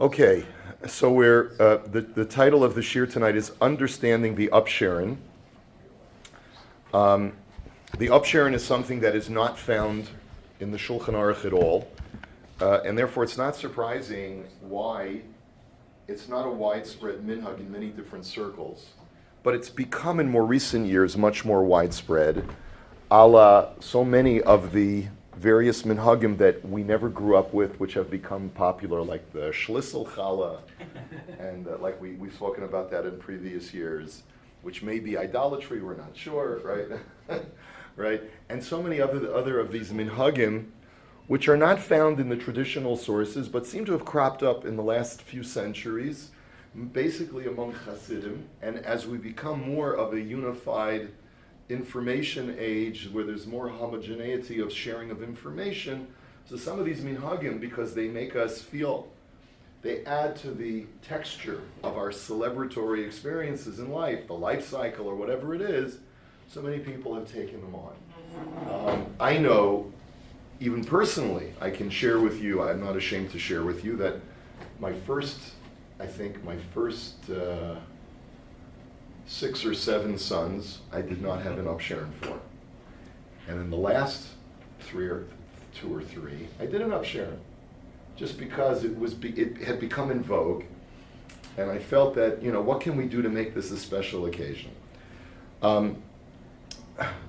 Okay, so the title of the shir tonight is Understanding the Upsherin. The Upsherin is something that is not found in the Shulchan Aruch at all, and therefore it's not surprising why it's not a widespread minhag in many different circles, but it's become in more recent years much more widespread, a la so many of the various minhagim that we never grew up with, which have become popular, like the Schlissel Challah, and like we've spoken about that in previous years, which may be idolatry, we're not sure, right? Right? And so many other of these minhagim, which are not found in the traditional sources, but seem to have cropped up in the last few centuries, basically among Hasidim, and as we become more of a unified information age where there's more homogeneity of sharing of information, so some of these minhagim, because they make us feel, they add to the texture of our celebratory experiences in life, the life cycle or whatever it is, so many people have taken them on. I know, even personally, I can share with you, I'm not ashamed to share with you, that my first 6 or 7 sons, I did not have an Upsherin for. And in the last 2 or 3, I did an Upsherin. Just because it had become in vogue, and I felt that, what can we do to make this a special occasion? Now,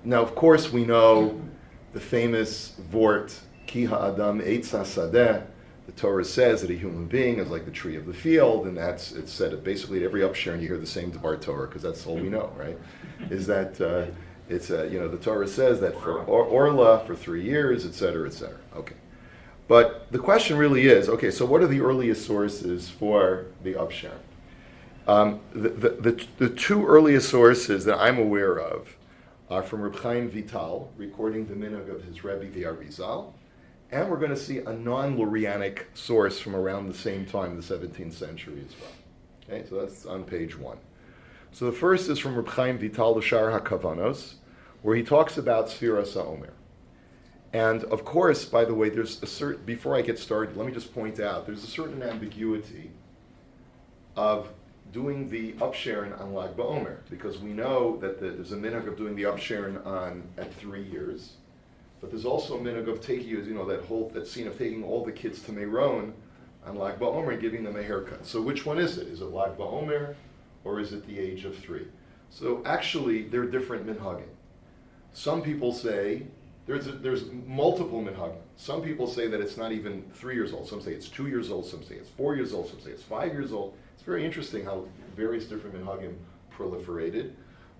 of course, we know the famous vort, Ki ha'adam eitz hasadeh. The Torah says that a human being is like the tree of the field, and it's said at basically at every Upsherin you hear the same Dvar Torah, because that's all we know, right? Is that the Torah says that for Orla for 3 years, et cetera, et cetera. Okay. But the question really is, okay, so what are the earliest sources for the Upsherin? The 2 earliest sources that I'm aware of are from Reb Chaim Vital, recording the minhag of his Rebbe, the Arizal, and we're going to see a non-Lurianic source from around the same time, the 17th century as well. Okay, so that's on page 1. So the first is from Reb Chaim Vital, the Shar HaKavanos, where he talks about Sfiras HaOmer. And of course, by the way, there's before I get started, let me just point out, there's a certain ambiguity of doing the Upsherin on Lag BaOmer, because we know that there's a minhag of doing the Upsherin at 3 years, but there's also a minhag of taking, that scene of taking all the kids to Meron on Lag BaOmer and giving them a haircut. So which one is it? Is it Lag BaOmer, or is it the age of 3? So actually, they're different minhagim. Some people say, there's multiple minhagim. Some people say that it's not even 3 years old. Some say it's 2 years old. Some say it's 4 years old. Some say it's 5 years old. It's very interesting how various different minhagim proliferated.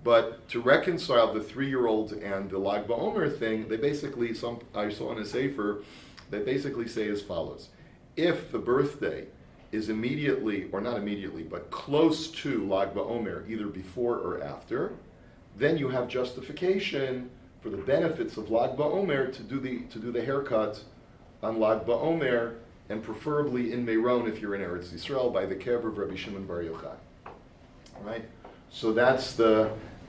But to reconcile the 3-year-old and the Lag BaOmer thing, they basically, I saw in a sefer, they basically say as follows. If the birthday is immediately, or not immediately, but close to Lag BaOmer, either before or after, then you have justification for the benefits of Lag BaOmer to do the haircut on Lag BaOmer, and preferably in Meron if you're in Eretz Yisrael, by the kever of Rabbi Shimon Bar Yochai. Right? So that's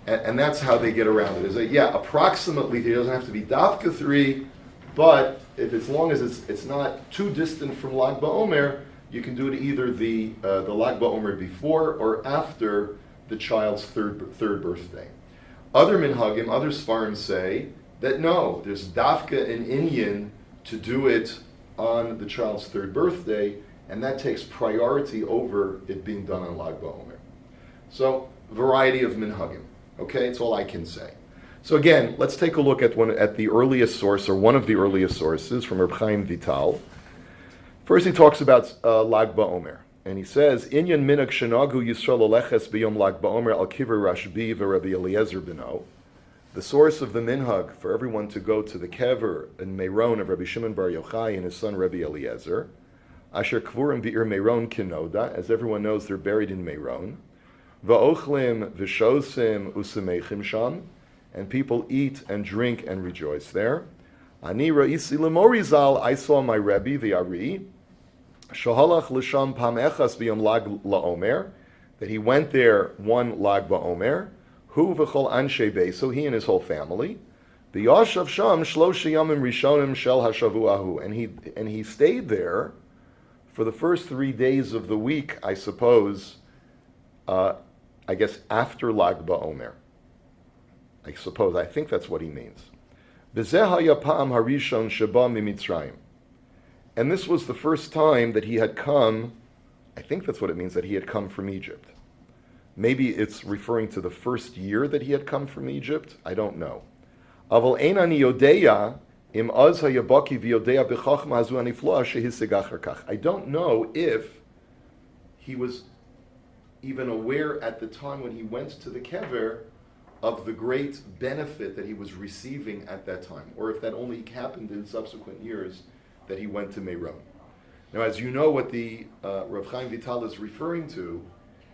that's how they get around it. Is that, approximately, it doesn't have to be Dafka 3, but as long as it's not too distant from Lag BaOmer, you can do it either the Lag BaOmer before or after the child's third birthday. Other minhagim, other svarim say that no, there's Dafka and Inyan to do it on the child's 3rd birthday, and that takes priority over it being done on Lag BaOmer. So, variety of minhagim. Okay, that's all I can say. So again, let's take a look at the earliest source, or one of the earliest sources, from Reb Chaim Vital. First, he talks about Lag BaOmer, and he says, "Inyan minhag shenagu Yisrael aleches b'yom Lag BaOmer al kiver Rashbi v'Rabbi Eliezer b'no." The source of the minhag for everyone to go to the kever in Meron of Rabbi Shimon Bar Yochai and his son Rabbi Eliezer, asher kvurim bi'ir Meron kinoda, as everyone knows, they're buried in Meron. Va'ochlim v'shosim u'semechim sham, and people eat and drink and rejoice there. Ani ra'isi l'morizal, I saw my Rebbe, the Ari, shahalach l'sham pam echas b'yom lag la'omer, that he went there one Lag BaOmer, hu v'chol anshe beso, he and his whole family, the yashav sham shlosh yamim rishonim shel hashavuahu, and he stayed there for the first 3 days of the week, I suppose, I guess after Lag BaOmer. I think that's what he means. V'zeh haya pa'am harishon sheba mimitzrayim. And this was the first time that he had come, I think that's what it means, that he had come from Egypt. Maybe it's referring to the first year that he had come from Egypt. I don't know. Aval ein ani yodeya im az hayabaki v'yodeya b'chachma hazu anifloa shehisig achar kach. I don't know if he was even aware at the time when he went to the kever of the great benefit that he was receiving at that time, or if that only happened in subsequent years that he went to Meron. Now, as you know, what the Rav Chaim Vital is referring to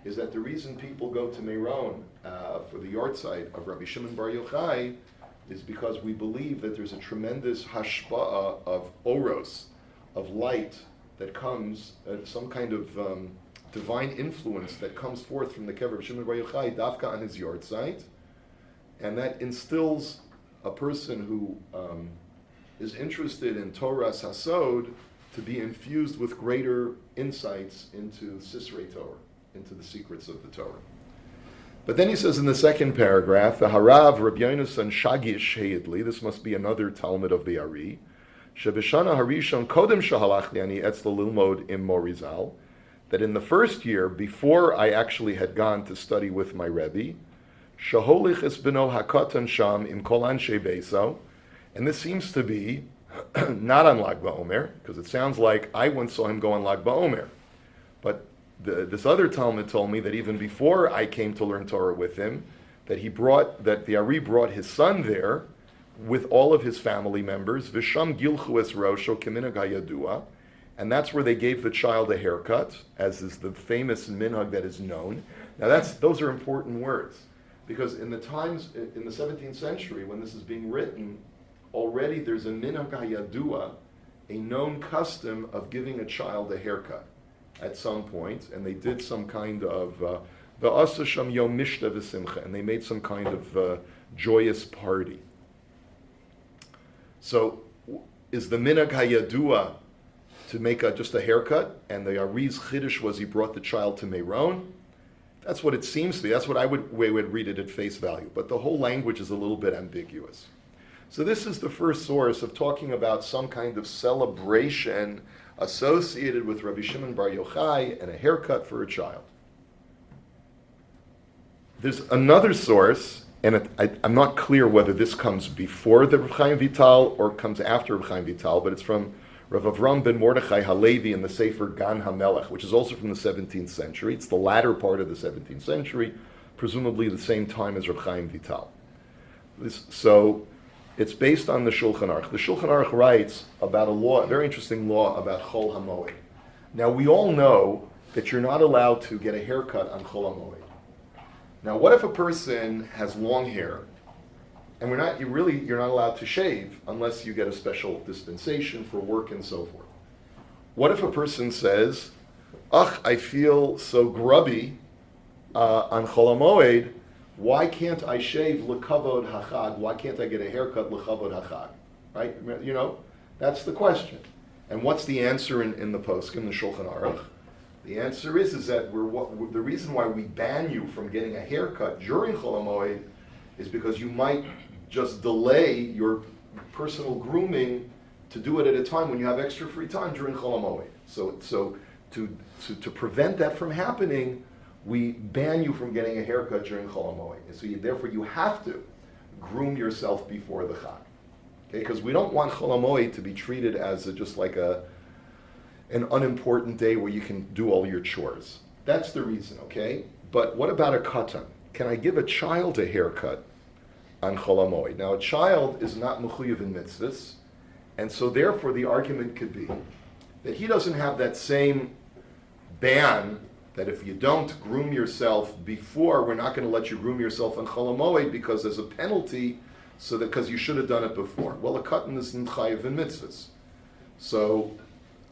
is that the reason people go to Meron for the yahrzeit of Rabbi Shimon Bar Yochai is because we believe that there's a tremendous hashpa'ah of oros, of light that comes, some kind of divine influence that comes forth from the kever of Shimon Bar Yochai, dafka on his yahrzeit, and that instills a person who is interested in Torah's Hasod to be infused with greater insights into Sisrei Torah, into the secrets of the Torah. But then he says in the second paragraph, the Harav Rabbi Yonasan Shagish Heyidli, this must be another Talmud of the Ari, Shebeshana Harishon Kodem Shahalachli Ani Etzla Lilmod Im Morizal, that in the first year, before I actually had gone to study with my Rebbe, Shaholich es beno hakatan sham im kol anshe beiso, and this seems to be not on Lag BaOmer, because it sounds like I once saw him go on Lag BaOmer. But this other Talmud told me that even before I came to learn Torah with him, that the Ari brought his son there with all of his family members, Visham Gilchu es Rosho Keminag HaYadua, and that's where they gave the child a haircut, as is the famous minhag that is known. Now those are important words. Because in the 17th century, when this is being written, already there's a minhag hayadua, a known custom of giving a child a haircut at some point, and they did some kind of v'asa sham yom mishta v'simcha, and they made some kind of joyous party. So, is the minhag hayadua to make just a haircut, and the Ari's chiddush was he brought the child to Meron? That's what it seems to be. That's what I would read it at face value. But the whole language is a little bit ambiguous. So this is the first source of talking about some kind of celebration associated with Rabbi Shimon Bar Yochai and a haircut for a child. There's another source, and I'm not clear whether this comes before the Rav Chaim Vital or comes after Rav Chaim Vital, but it's from Rav Avram ben Mordechai Halevi in the Sefer Gan HaMelech, which is also from the 17th century. It's the latter part of the 17th century, presumably the same time as Rav Chaim Vital. So it's based on the Shulchan Aruch. The Shulchan Aruch writes about a very interesting law about Chol HaMoed. Now we all know that you're not allowed to get a haircut on Chol HaMoed. Now what if a person has long hair, and you're not allowed to shave unless you get a special dispensation for work and so forth. What if a person says, I feel so grubby on Chol HaMoed, why can't I shave l'kavod hachag? Why can't I get a haircut l'kavod hachag? Right? You know, that's the question. And what's the answer in the poskim, the Shulchan Aruch? The answer is that the reason why we ban you from getting a haircut during Chol HaMoed is because you might just delay your personal grooming to do it at a time when you have extra free time during Chol HaMoed. So to prevent that from happening, we ban you from getting a haircut during Chol HaMoed. And so therefore you have to groom yourself before the Chag. Okay? Because we don't want Chol HaMoed to be treated as just like an unimportant day where you can do all your chores. That's the reason, okay? But what about a katan? Can I give a child a haircut on Chol HaMoed? Now, a child is not mechuyev in mitzvahs, and so therefore the argument could be that he doesn't have that same ban that if you don't groom yourself before, we're not going to let you groom yourself on Chol HaMoed because there's a penalty, because you should have done it before. Well, a katan is chayiv in mitzvahs. So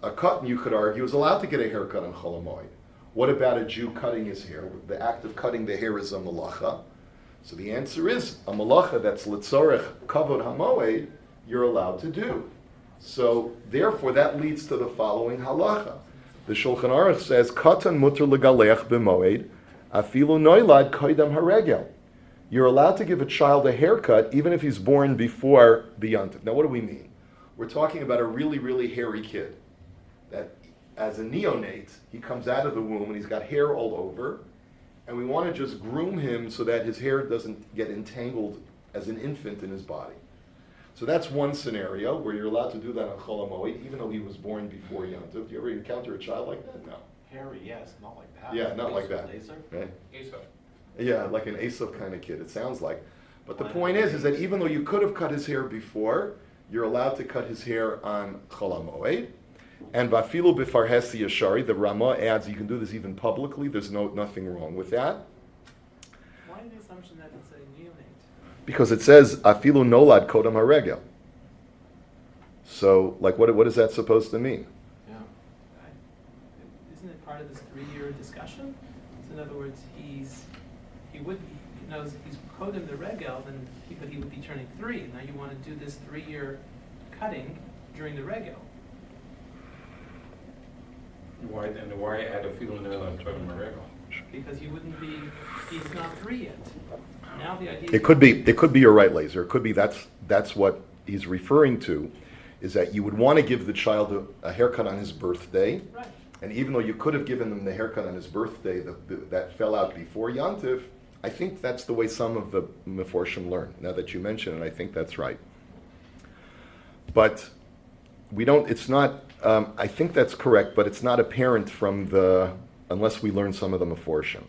a katan, you could argue, is allowed to get a haircut on Chol HaMoed. What about a Jew cutting his hair? The act of cutting the hair is a malacha. So the answer is, a malacha that's litzorech kavod hamoed, you're allowed to do. So therefore that leads to the following halacha. The Shulchan Aruch says, Katan mutter legaleach b'moed, afilu noilad koidam haregel. You're allowed to give a child a haircut even if he's born before B'yantiv. Now what do we mean? We're talking about a really, really hairy kid that as a neonate, he comes out of the womb and he's got hair all over, and we want to just groom him so that his hair doesn't get entangled as an infant in his body. So that's one scenario where you're allowed to do that on Chol HaMoed, even though he was born before Yom Tov. Do you ever encounter a child like that? No. Hairy, yes, not like that. Yeah, not like that. Right? Yeah, like an Esav kind of kid, it sounds like. But the point is that even though you could have cut his hair before, you're allowed to cut his hair on Chol HaMoed. And Vafilu b'farhesi yashari, the Rama adds, you can do this even publicly, there's nothing wrong with that. Why the assumption that it's a neonate? Because it says, Afilu nolad kodam haregel. So, like, what is that supposed to mean? Yeah. Isn't it part of this 3-year discussion? So in other words, he knows he's kodam the regel, but he would be turning 3. Now you want to do this 3-year cutting during the regel. Why add a feeling there on Torah Marego? Because he's not 3 yet. Now the idea It could be you're right, Laser. It could be that's what he's referring to, is that you would want to give the child a haircut on his birthday. Right. And even though you could have given them the haircut on his birthday that fell out before Yantiv, I think that's the way some of the Meforshim learn. Now that you mention it, I think that's right. But it's not, I think that's correct, but it's not apparent from unless we learn some of the Meforshim.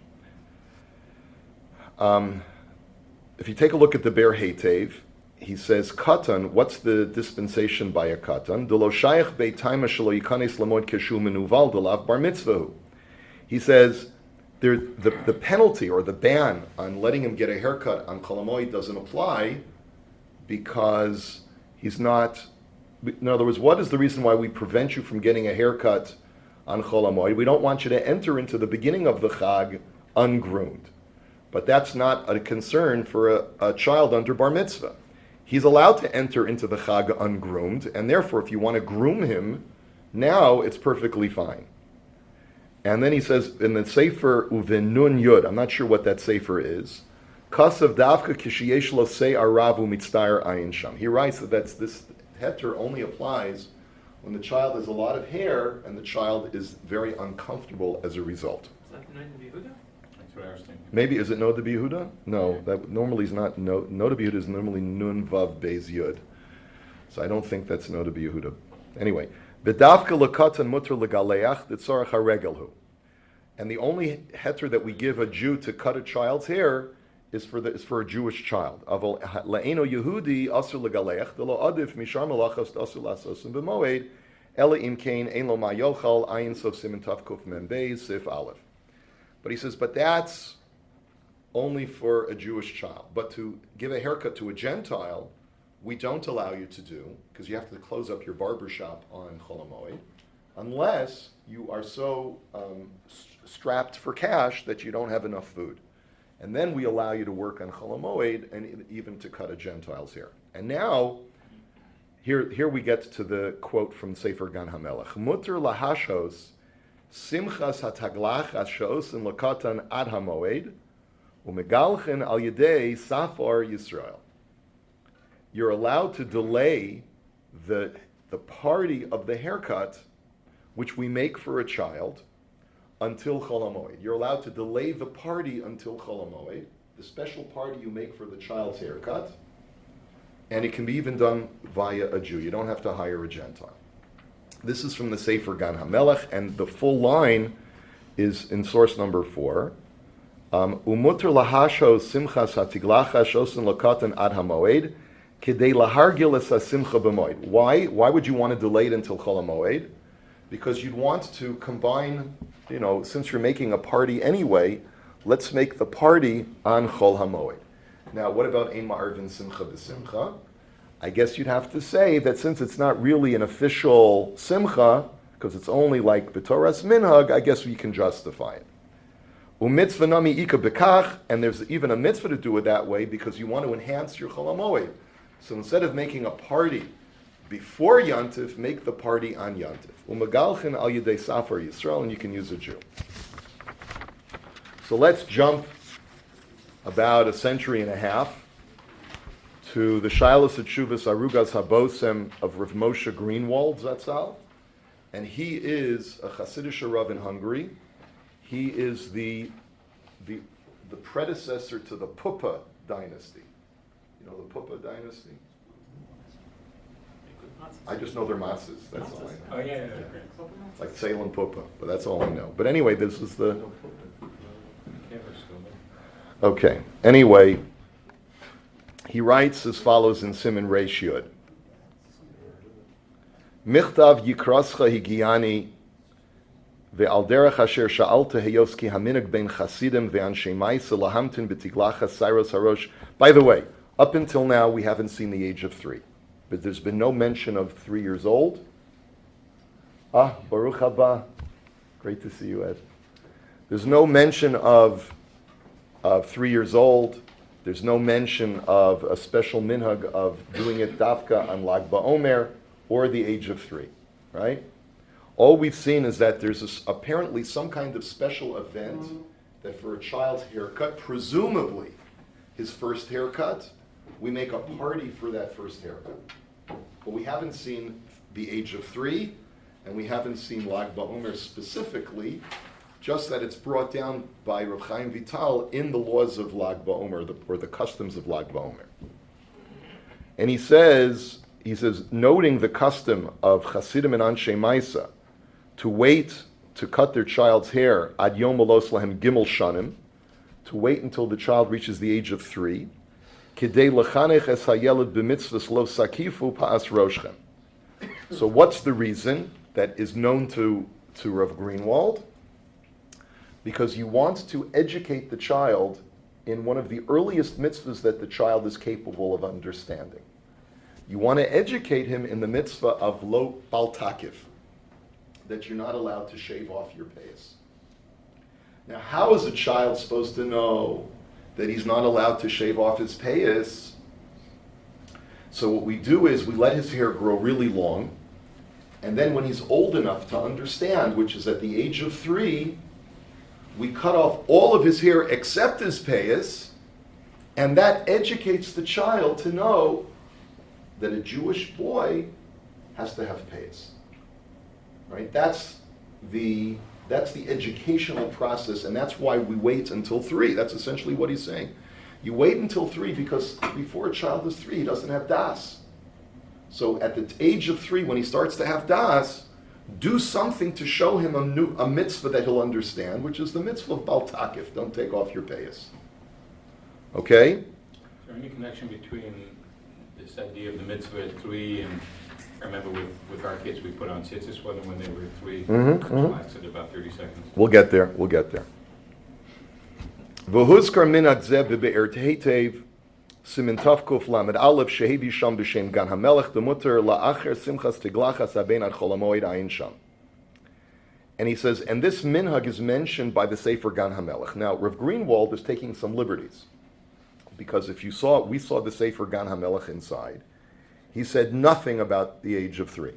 If you take a look at the Ber Heitev, he says, Katan, what's the dispensation by a Katan? Delo shayach beitayma shelo yikanes lamod keshu menuval delav bar mitzvahu. He says, the penalty or the ban on letting him get a haircut on Chol HaMoed doesn't apply because he's not. In other words, what is the reason why we prevent you from getting a haircut on Chol HaMoed? We don't want you to enter into the beginning of the Chag ungroomed. But that's not a concern for a child under Bar Mitzvah. He's allowed to enter into the Chag ungroomed, and therefore if you want to groom him, now it's perfectly fine. And then he says in the Sefer Uvin Nun Yud, I'm not sure what that Sefer is, Kasav Davka Kishiyesh Lo Se Aravu Mitzdayer Ayin Sham. He writes that this heter only applies when the child has a lot of hair and the child is very uncomfortable as a result. Is that the night of Yehuda? That's what I was thinking. Maybe, is it No de Yehuda? No, that normally is not, No de Yehuda is normally Nun Vav Beis Yud. So I don't think that's No de Yehuda. Anyway, B'davka lekatan mutter legaleach d'tzarach haregelhu. And the only heter that we give a Jew to cut a child's hair is for a Jewish child. Aval la'eno Yehudi asur legaleach delo adif mishar malachos asur lasosim b'moed ela im kain ein lo ma yochal ayin sof simin tav kuf mem beis sif aleph. But he says, but that's only for a Jewish child. But to give a haircut to a Gentile, we don't allow you to do, because you have to close up your barbershop on Chol HaMoed, unless you are so strapped for cash that you don't have enough food. And then we allow you to work on Chol HaMoed and even to cut a Gentile's hair. And now, here we get to the quote from Sefer Gan HaMelech. Mutter lahashos simchas hataglach ashosin lakatan ad hamoed umegalchen al yedei safar Yisrael. You're allowed to delay the party of the haircut, which we make for a child, until Chol HaMoed. You're allowed to delay the party until Chol HaMoed, the special party you make for the child's haircut, and it can be even done via a Jew. You don't have to hire a Gentile. This is from the Sefer Gan HaMelech, and the full line is in source number 4. Umutter lahasho simchas hatiglacha shosen lakatan ad hamoed kidei lahargil es hasimcha b'moed. Why would you want to delay it until Chol HaMoed? Because you'd want to combine, since you're making a party anyway, let's make the party on Chol HaMoed. Now, what about Ein Ma'arvin Simcha B'Simcha? I guess you'd have to say that since it's not really an official Simcha, because it's only like B'Toras Minhag, I guess we can justify it. U'mitzvah nami ika b'kach, and there's even a mitzvah to do it that way because you want to enhance your Chol HaMoed. So instead of making a party before Yantif, make the party on Yantif. Umagalchin al yedei Safar Yisrael, and you can use a Jew. So let's jump about a century and a half to the Shilas Tshuvas Arugas Habosem of Rav Moshe Greenwald Zatzal, and he is a Hasidic Rav in Hungary. He is the predecessor to the Pupa dynasty. You know the Pupa dynasty? I just know they're matzahs. That's all I know. Oh, yeah. Like Salem Pupa, but that's all I know. But anyway, this is the... Okay. Anyway, he writes as follows in Siman Reish Yud. Michtav yikrascha higiani ve'al derech asher sha'alta heyoski haminag ben chasidim ve'anshei ma'isa lahamtin b'tiglacha sairos harosh. By the way, up until now, we haven't seen the age of 3. But there's been no mention of 3 years old. Baruch haba. Great to see you, Ed. There's no mention of 3 years old. There's no mention of a special minhag of doing it dafka on Lag BaOmer or the age of 3, right? All we've seen is that there's apparently some kind of special event that for a child's haircut, presumably his first haircut, we make a party for that first haircut. But we haven't seen the age of 3, and we haven't seen Lag BaOmer specifically, just that it's brought down by Rav Chaim Vital in the laws of Lag BaOmer, or the customs of Lag BaOmer. And he says, noting the custom of Chasidim and Anshe Maisa to wait to cut their child's hair ad yom alos lahem gimel shanim, to wait until the child reaches the age of 3, kidei lechanech es hayeled b'mitzvahs lo sakifu pa'as roshchem. So what's the reason that is known to Rav Greenwald? Because you want to educate the child in one of the earliest mitzvahs that the child is capable of understanding. You want to educate him in the mitzvah of lo bal takif, that you're not allowed to shave off your payas. Now, how is a child supposed to know that he's not allowed to shave off his payas? So what we do is we let his hair grow really long, and then when he's old enough to understand, which is at the age of 3, we cut off all of his hair except his payas, and that educates the child to know that a Jewish boy has to have payas. Right? That's the educational process, and that's why we wait until 3. That's essentially what he's saying. You wait until 3 because before a child is 3, he doesn't have das. So at the age of 3, when he starts to have das, do something to show him a mitzvah that he'll understand, which is the mitzvah of bal takif. Don't take off your payas. Okay? Is there any connection between this idea of the mitzvah at 3 and I remember with our kids we put on tzitzis for them when they were 3. It lasted about 30 seconds. We'll get there. V'huzkar minhag zeh b'be'er teitev simin tavkuf lamed aleph shehevi sham b'shem gan hamelech demuter la'acher simchas tiglachas abein ad chol hamoed ayin sham. And he says, and this minhag is mentioned by the Sefer Gan HaMelech. Now, Rav Greenwald is taking some liberties, because we saw the Sefer Gan HaMelech inside. He said nothing about the age of 3,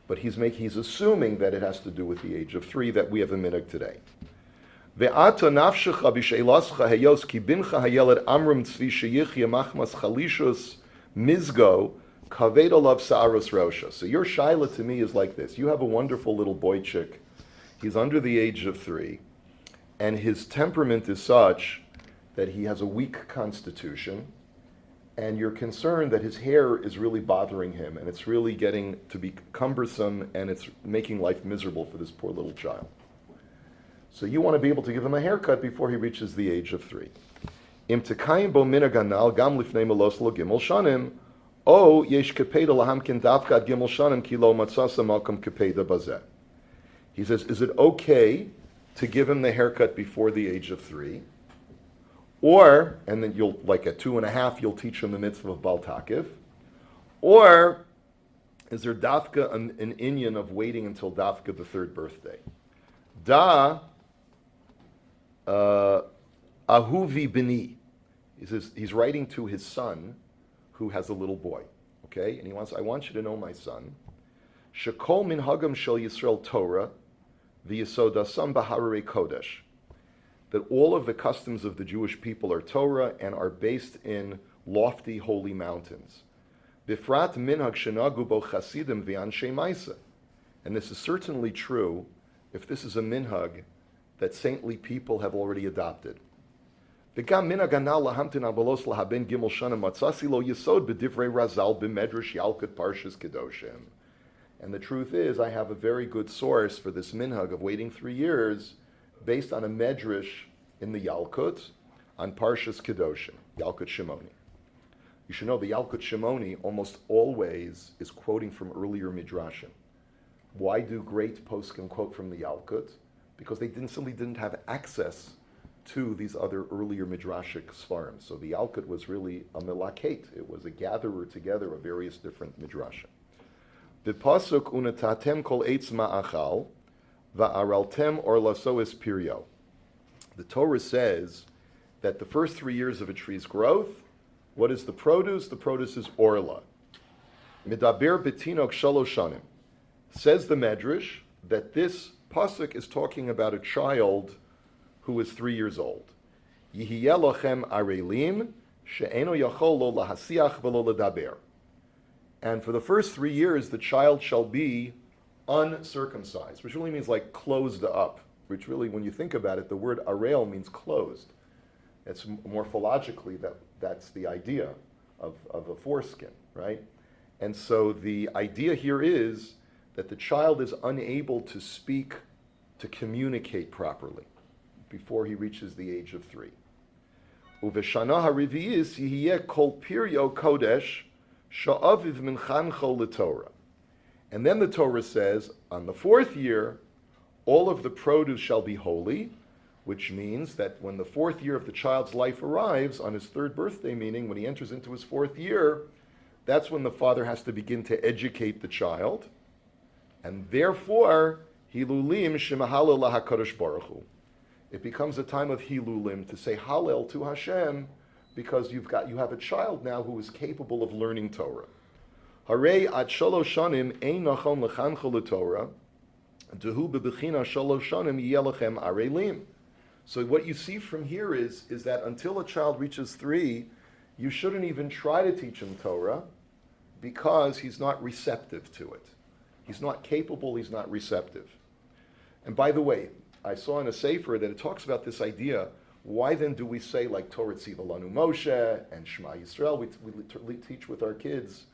but he's assuming that it has to do with the age of 3 that we have a minhag today. Ve'ata nafshecha b'she'elascha heyos ki bincha hayeled amram tzvi sheyichya machmas chalishus mizgo kaved alav sa'aros rosha. So your shaila to me is like this. You have a wonderful little boy chick. He's under the age of 3, and his temperament is such that he has a weak constitution, and you're concerned that his hair is really bothering him, and it's really getting to be cumbersome, and it's making life miserable for this poor little child. So you want to be able to give him a haircut before he reaches the age of 3. Im tekayim bo minhag hanal gam lifnei melos lo gimel shanim, o yesh kepeda lahamkin davka ad gimel shanim ki lo matzasa malkam kepeda bazeh. He says, is it okay to give him the haircut before the age of 3? Or, and then you'll, like at 2.5, you'll teach him the mitzvah of Bal Takif. Or, is there dafka an inyan of waiting until dafka the 3rd birthday? Da ahuvi bini. He says he's writing to his son, who has a little boy. Okay, and I want you to know, my son, Shekol min hagam shel Yisrael Torah, v'yisodasam b'hararei kodesh, that all of the customs of the Jewish people are Torah and are based in lofty holy mountains. Bifrat minhag shenagu bo chasidim v'anshei maisa. And this is certainly true if this is a minhag that saintly people have already adopted. V'gam minhag anal lahamtin abalos lahaben gimel shana matzasi lo yisod b'divrei razal b'medrash yalkut parshas kedoshim. And the truth is, I have a very good source for this minhag of waiting 3 years based on a medrash in the Yalkut on Parshas Kedoshim, Yalkut Shimoni. You should know the Yalkut Shimoni almost always is quoting from earlier midrashim. Why do great poskim quote from the Yalkut? Because they simply didn't have access to these other earlier midrashic svarim. So the Yalkut was really a milaket. It was a gatherer together of various different midrashim. The pasuk unatatem kol eitz ma'achal va'araltem orlaso es piryo. The Torah says that the first 3 years of a tree's growth, what is the produce? The produce is orla. Midaber betinok shalosh shanim. Says the Medrash that this pasuk is talking about a child who is 3 years old. Yihiyeh lochem arelim she'eno yachol lo lahasiach v'lo ledaber. And for the first 3 years, the child shall be uncircumcised, which really means like closed up, which really, when you think about it, the word arel means closed. It's morphologically that's the idea of a foreskin, right? And so the idea here is that the child is unable to speak, to communicate properly before he reaches the age of 3. Uveshana hariviyis yihiyeh kol piryo kodesh sha'aviv minchancho l'Torah. And then the Torah says, on the 4th year, all of the produce shall be holy, which means that when the 4th year of the child's life arrives, on his 3rd birthday, meaning when he enters into his 4th year, that's when the father has to begin to educate the child. And therefore, hilulim shemahalel lahakadosh baruch hu. It becomes a time of hilulim, to say hallel to Hashem, because you have a child now who is capable of learning Torah. Harei ad shalosh shanim ein nachon lechancho l'Torah, dehu bebechina shalosh shanim yeh lechem arelim. So what you see from here is that until a child reaches 3, you shouldn't even try to teach him Torah, because he's not receptive to it. He's not capable, he's not receptive. And by the way, I saw in a sefer that it talks about this idea. Why then do we say like Torah Tziva Lanu Moshe and Shema Yisrael? We teach with our kids,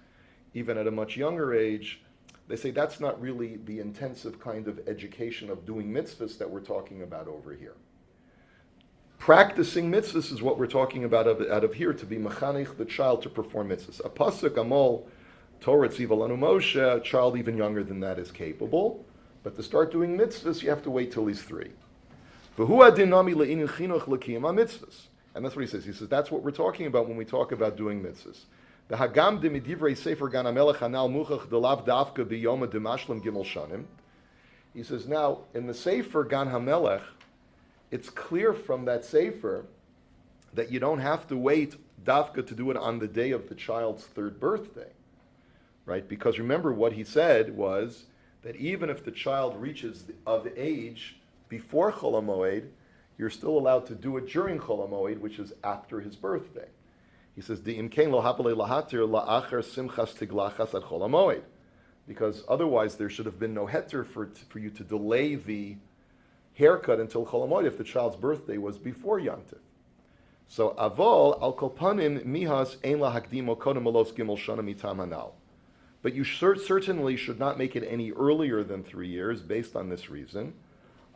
even at a much younger age. They say that's not really the intensive kind of education of doing mitzvahs that we're talking about over here. Practicing mitzvahs is what we're talking about out of here, to be mechanech the child to perform mitzvahs. A pasuk amol Torah Tziva Lanu Moshe, a child even younger than that is capable, but to start doing mitzvahs, you have to wait till he's 3. And that's what he says. He says that's what we're talking about when we talk about doing mitzvahs. He says now in the Sefer Gan HaMelech, it's clear from that Sefer that you don't have to wait dafka to do it on the day of the child's 3rd birthday, right? Because remember what he said was that even if the child reaches of age before Chol HaMoed, you're still allowed to do it during Chol HaMoed, which is after his birthday. He says, because otherwise there should have been no heter for you to delay the haircut until Chol HaMoed if the child's birthday was before Yantiv. So, avol al kolpanim mihas ein la hakdimo kodem alos gimel shana mitam hanal. But you certainly should not make it any earlier than 3 years based on this reason.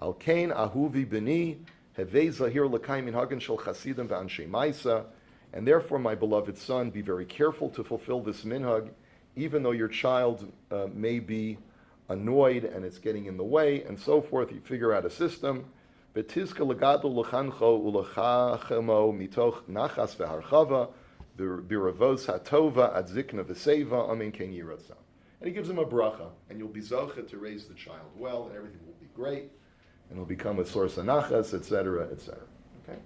Al kain ahuvi b'ni hevei zahir l'kayim min hagen shel chasidim v'anshei maisa. And therefore, my beloved son, be very careful to fulfill this minhag, even though your child may be annoyed and it's getting in the way, and so forth. You figure out a system. Betizka legadol l'chancho ulechachemo mitoch nachas v'harchava b'ravos hatova ad zikna v'seva amen ken yiratzah. And he gives him a bracha, and you'll be zocheh to raise the child well, and everything will be great, and it'll become a source of nachas, etc., etc. Okay.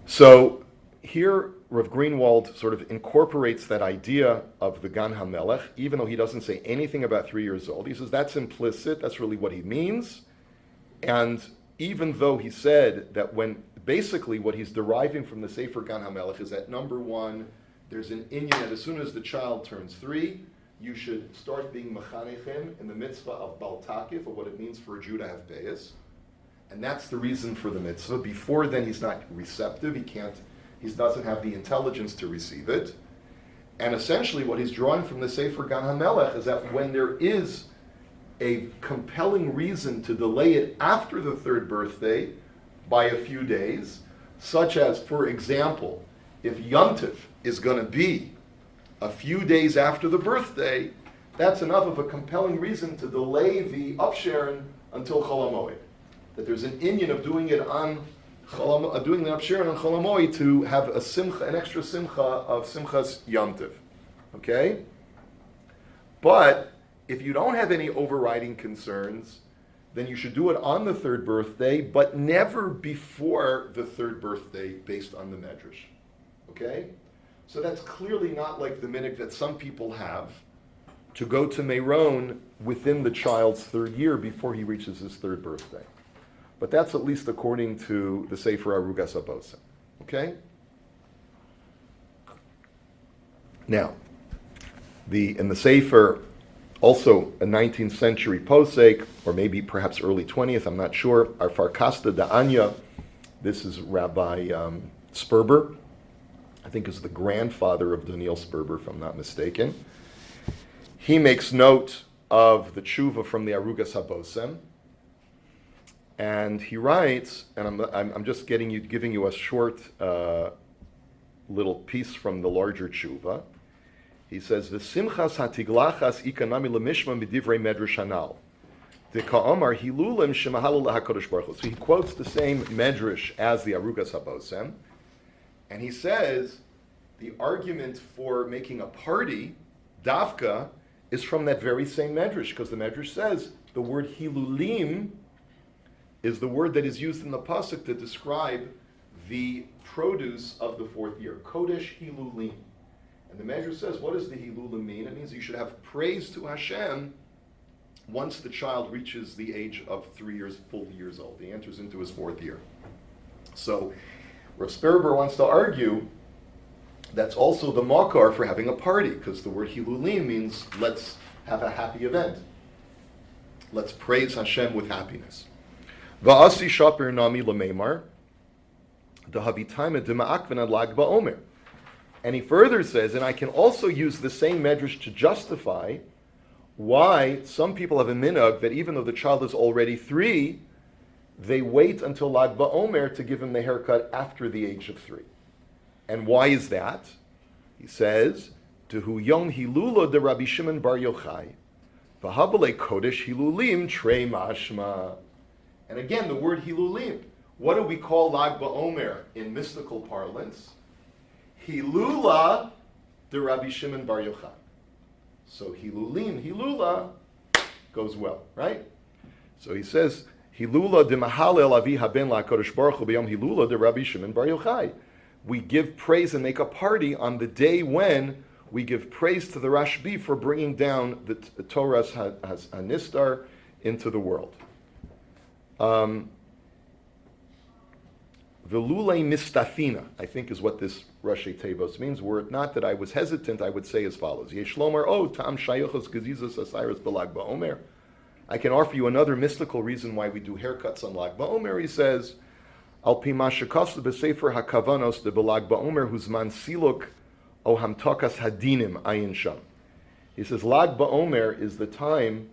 So here Rav Greenwald sort of incorporates that idea of the Gan HaMelech, even though he doesn't say anything about 3 years old. He says that's implicit, that's really what he means. And even though he said that when, basically what he's deriving from the Sefer Gan HaMelech is that number one, there's an inyan that as soon as the child turns 3, you should start being mechanechim in the mitzvah of Bal Takif, of what it means for a Jew to have Beis. And that's the reason for the mitzvah. Before then, he's not receptive. He doesn't have the intelligence to receive it. And essentially, what he's drawing from the Sefer Gan HaMelech is that when there is a compelling reason to delay it after the 3rd birthday by a few days, such as, for example, if Yontif is going to be a few days after the birthday, that's enough of a compelling reason to delay the Upsherin until Chol HaMoed. That there's an inyan of doing it on doing the Upsherin on Chol HaMoed to have a simcha, an extra simcha of Simchas Yontif. Okay? But if you don't have any overriding concerns, then you should do it on the 3rd birthday, but never before the 3rd birthday based on the Medrash. Okay? So that's clearly not like the minhag that some people have to go to Meron within the child's 3rd year before he reaches his 3rd birthday. But that's at least according to the Sefer Arugas HaBosem. Okay? Now, in the Sefer, also a 19th century posek, or maybe perhaps early 20th, I'm not sure, our Farkasta Da'anya, this is Rabbi Sperber, I think is the grandfather of Daniel Sperber, if I'm not mistaken. He makes note of the tshuva from the Arugas HaBosem, and he writes, and I'm just giving you a short little piece from the larger tshuva. He says, "V'simchas hatiglachas ikanami lemishma b'divrei medrash hanal. Deka'omar hilulim shemahalu laHakadosh Baruch Hu." So he quotes the same medrash as the Arugas HaBosem, and he says the argument for making a party, davka, is from that very same medrash, because the medrash says the word hilulim is the word that is used in the pasuk to describe the produce of the 4th year, kodesh hilulim. And the medrash says, what does the hilulim mean? It means you should have praise to Hashem once the child reaches the age of 3 years, full years old. He enters into his 4th year. So Rav Sperber wants to argue that's also the makar for having a party, because the word hilulim means let's have a happy event. Let's praise Hashem with happiness. Va'asi shaper nami l'meimar, dahavitayme d'ma'akven ad lag ba'omer. And he further says, and I can also use the same medrash to justify why some people have a minhag that even though the child is already 3, they wait until Lag BaOmer to give him the haircut after the age of 3. And why is that? He says, Dehu Yom Hilula de Rabbi Shimon Bar Yochai, V'habale Kodesh Hilulim Trei Mashma. And again, the word Hilulim. What do we call Lag BaOmer in mystical parlance? Hilula de Rabbi Shimon Bar Yochai. So Hilulim, Hilula goes well, right? So he says, Hilula de Mahalel Avi Haben La Kodesh Baruch Hu B'Yom Hilula de Rabbi Shimon Bar Yochai. We give praise and make a party on the day when we give praise to the Rashbi for bringing down the Torah's Hanistar into the world. Velule mistafina, I think is what this Rashi Tevos means. Were it not that I was hesitant, I would say as follows. Yeshlomar, oh, tam shayachos gezizas asairas belag ba'omer. I can offer you another mystical reason why we do haircuts on Lag BaOmer. He says, Al pi ma shekaslu b'sefer hakavanos de belag ba'omer huzman siluk o hamtokas hadinim ayin sham. He says, Lag BaOmer is the time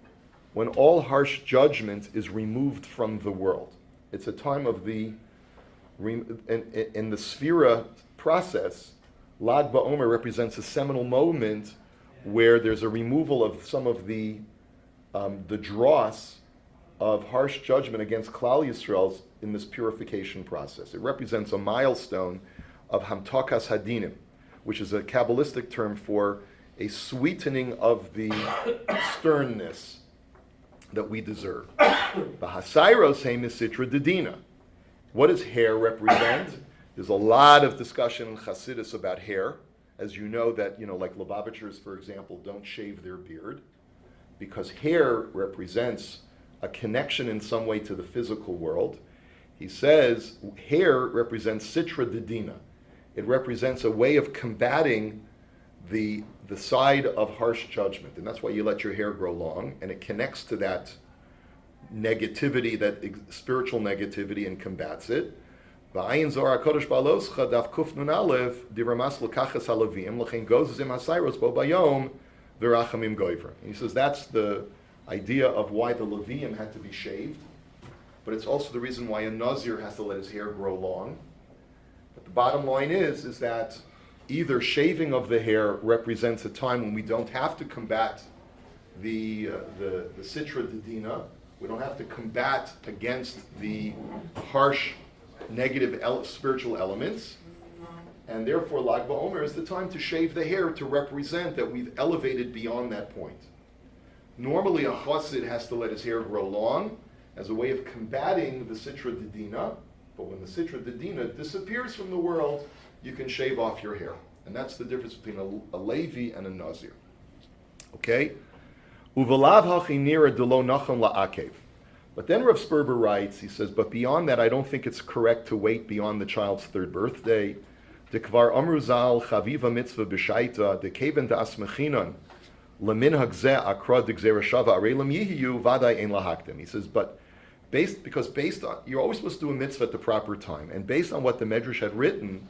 when all harsh judgment is removed from the world. It's a time of the in the Sphira process. Lag BaOmer represents a seminal moment where there's a removal of some of the dross of harsh judgment against Klal Yisrael in this purification process. It represents a milestone of Hamtakas Hadinim, which is a Kabbalistic term for a sweetening of the sternness that we deserve. The Hasairos Hemisitra Dedina. What does hair represent? There's a lot of discussion in Hasidus about hair. As you know that, like Lubavitchers, for example, don't shave their beard because hair represents a connection in some way to the physical world. He says hair represents sitra didina. It represents a way of combating the side of harsh judgment. And that's why you let your hair grow long, and it connects to that negativity, that spiritual negativity, and combats it. V'ayin Zohar HaKadosh Ba'aloscha daf kuf nun aleph diramas l'kachas halavim l'chein gozes im hasayros bo bayom v'rachamim goyver. He says that's the idea of why the Levium had to be shaved, but it's also the reason why a Nazir has to let his hair grow long. But the bottom line is that either shaving of the hair represents a time when we don't have to combat the Sitra Didina, we don't have to combat against the harsh negative spiritual elements, and therefore Lag BaOmer is the time to shave the hair to represent that we've elevated beyond that point. Normally a chassid has to let his hair grow long as a way of combating the Sitra Didina, but when the Sitra Didina disappears from the world, you can shave off your hair. And that's the difference between a Levi and a Nazir. Okay? Uvalav hachinira delo nachon la'akev. But then Rav Sperber writes, he says, but beyond that, I don't think it's correct to wait beyond the child's third birthday. Dekvar amru zal chaviva mitzvah b'shaita dekeven da'asmechinon leminhag zeh akra degzera shava arelam yihiyu vaday ein lahaktem. He says, but based on, you're always supposed to do a mitzvah at the proper time, and based on what the Medrash had written,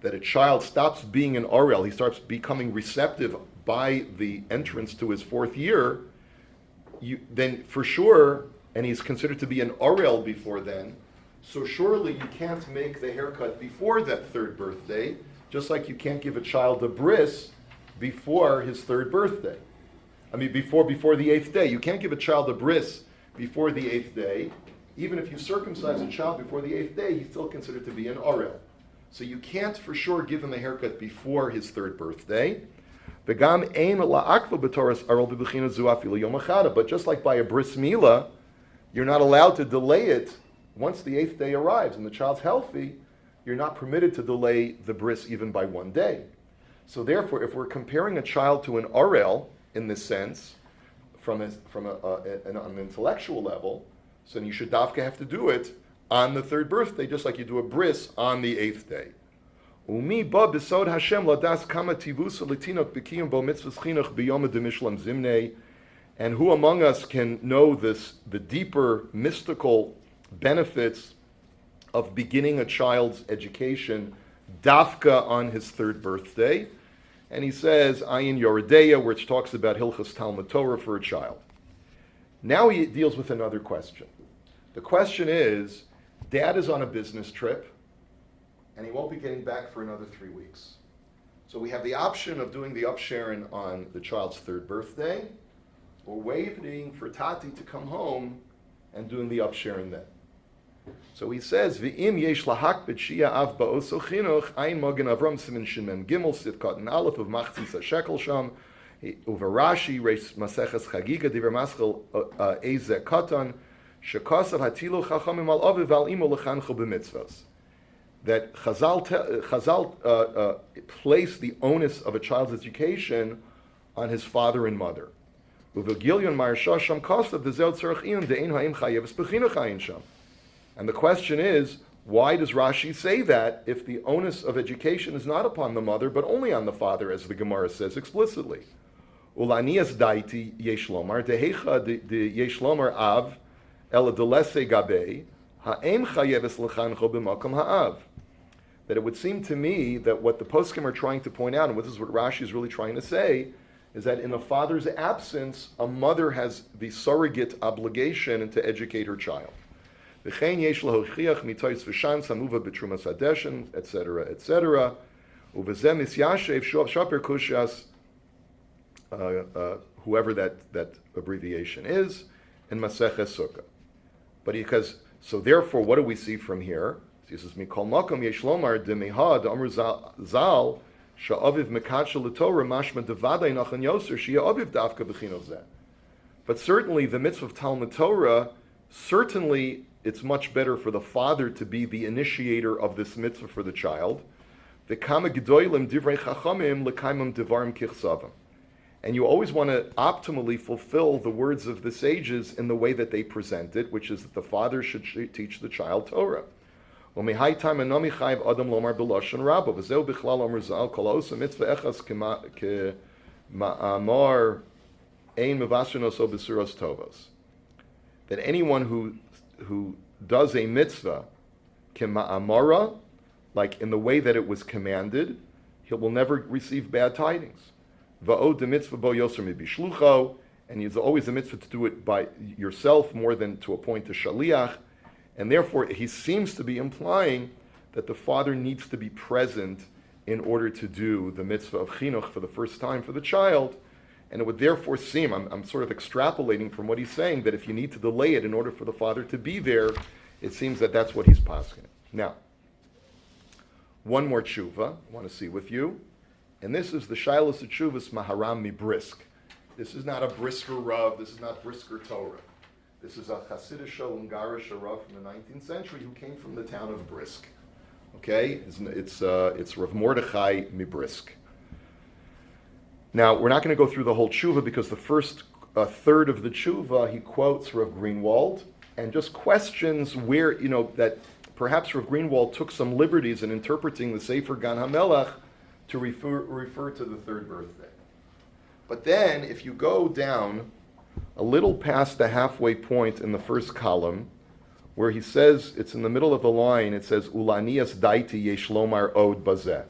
that a child stops being an orel, he starts becoming receptive by the entrance to his fourth year, then for sure, and he's considered to be an orel before then, so surely you can't make the haircut before that third birthday, just like you can't give a child a bris before his third birthday. I mean, before the 8th day. You can't give a child a bris before the 8th day. Even if you circumcise a child before the 8th day, he's still considered to be an orel. So you can't for sure give him a haircut before his third birthday. But just like by a bris milah, you're not allowed to delay it once the 8th day arrives and the child's healthy. You're not permitted to delay the bris even by 1 day. So therefore, if we're comparing a child to an orel in this sense, from an intellectual level, so then you should dafka have to do it on the third birthday, just like you do a bris on the 8th day. Umi ba besod Hashem ladas kama tivusa letinok b'kiyum bo mitzvahs chinuch b'yom demishlam zimnei. And who among us can know the deeper mystical benefits of beginning a child's education dafka on his third birthday? And he says, Ayin Yoredeya, which talks about Hilchas Talmud Torah for a child. Now he deals with another question. The question is, Dad is on a business trip, and he won't be getting back for another 3 weeks. So we have the option of doing the Upsherin on the child's third birthday, or waiting for Tati to come home and doing the Upsherin then. So he says, V'im yesh lahak b'tshia av ba'oso chinuch, ein mogen avram simin shimem gimel sivkat and aleph of machzis ha-shekel sham, uvarashi reis maseches chagiga diver maschel eze katan, shekasav hatilu chachamim al aviv al imo lechancho b'mitzvos. That Chazal place the onus of a child's education on his father and mother. Uvagilyon marsha sham kasav dezel tzarech iyon de'ein ha'im chayeves b'chinuch ha'in sham. And the question is, why does Rashi say that if the onus of education is not upon the mother, but only on the father, as the Gemara says explicitly? Ulanias daiti yesh lomar, dehecha de yesh lomar av, ela delese gabe, ha'em chayeves lechancho b'makom ha'av. That it would seem to me that what the poskim are trying to point out, and this is what Rashi is really trying to say, is that in a father's absence, a mother has the surrogate obligation to educate her child. V'chein yesh lahochiach mitois v'shan samuva b'trumas hadeshen, etc., etc. Uv'zeh misyashev shaper kushas, whoever that abbreviation is, in Maseches Sukkah. But so therefore, what do we see from here? He says, Mikol makom yesh lomar demihad amru zal sha'aviv mekadsha l'torah mashma devadei nachan yoser shia aviv davka b'chinuch zeh. But certainly the mitzvah of Talmud Torah certainly it's much better for the father to be the initiator of this mitzvah for the child. V'kama gedolim divrei chachamim l'kaimim devarim kichsavim. And you always want to optimally fulfill the words of the sages in the way that they present it, which is that the father should teach the child Torah. Umehai time anomi chayv adam lomar b'lashon rabba v'zeu bichlal omer zal kol osa mitzvah echas k'ma'amar ein mevashenos o b'suros tovos. That anyone who does a mitzvah k'ma'amara, like in the way that it was commanded, he will never receive bad tidings. Va'od the mitzvah bo yoser mibishlucho, and it's always a mitzvah to do it by yourself more than to appoint a shaliach. And therefore, he seems to be implying that the father needs to be present in order to do the mitzvah of chinuch for the first time for the child. And it would therefore seem, I'm sort of extrapolating from what he's saying, that if you need to delay it in order for the father to be there, it seems that that's what he's posking. Now, one more tshuva I want to see with you. And this is the Shilas Tshuvas Maharam Mibrisk. This is not a Brisker Rav, this is not Brisker Torah. This is a Hasidic Ungarish Rav from the 19th century who came from the town of Brisk. Okay? It's Rav Mordechai Mibrisk. Now, we're not going to go through the whole tshuva because the first third of the tshuva, he quotes Rav Greenwald and just questions where, that perhaps Rav Greenwald took some liberties in interpreting the Sefer Gan HaMelech to refer to the third birthday. But then, if you go down a little past the halfway point in the first column, where he says, it's in the middle of the line, it says, Ulanias daiti yesh lomar od bazeh.